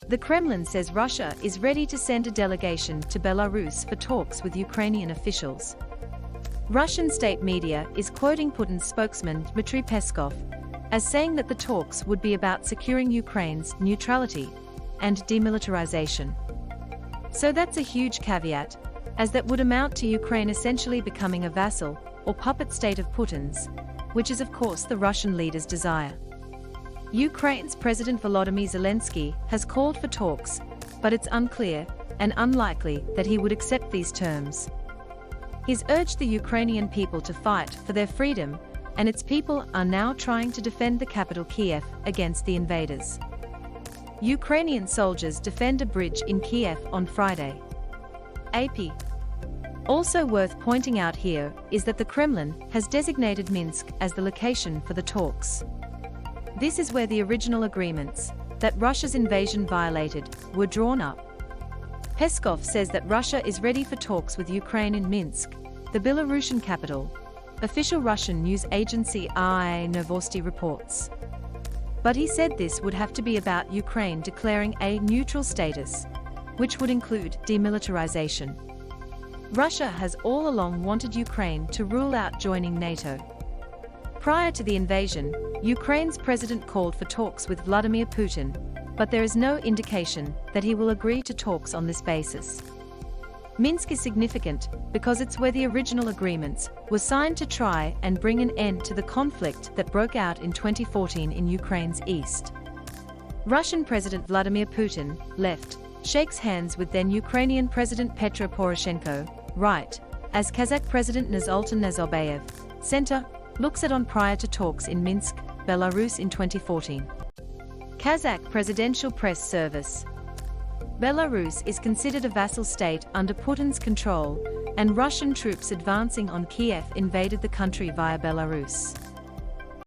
The Kremlin says Russia is ready to send a delegation to Belarus for talks with Ukrainian officials. Russian state media is quoting Putin's spokesman Dmitry Peskov as saying that the talks would be about securing Ukraine's neutrality and demilitarization. So that's a huge caveat, as that would amount to Ukraine essentially becoming a vassal or puppet state of Putin's, which is of course the Russian leader's desire. Ukraine's President Volodymyr Zelensky has called for talks, but it's unclear and unlikely that he would accept these terms. He's urged the Ukrainian people to fight for their freedom, and its people are now trying to defend the capital Kiev against the invaders. Ukrainian soldiers defend a bridge in Kiev on Friday. AP. Also worth pointing out here is that the Kremlin has designated Minsk as the location for the talks. This is where the original agreements that Russia's invasion violated were drawn up. Peskov says that Russia is ready for talks with Ukraine in Minsk, the Belarusian capital, official Russian news agency RIA Novosti reports. But he said this would have to be about Ukraine declaring a neutral status, which would include demilitarization. Russia has all along wanted Ukraine to rule out joining NATO. Prior to the invasion, Ukraine's president called for talks with Vladimir Putin, but there is no indication that he will agree to talks on this basis. Minsk is significant because it's where the original agreements were signed to try and bring an end to the conflict that broke out in 2014 in Ukraine's east. Russian President Vladimir Putin, left, shakes hands with then Ukrainian President Petro Poroshenko, right, as Kazakh President Nursultan Nazarbayev, center, looks at on prior to talks in Minsk, Belarus in 2014. Kazakh Presidential Press Service. Belarus is considered a vassal state under Putin's control, and Russian troops advancing on Kiev invaded the country via Belarus.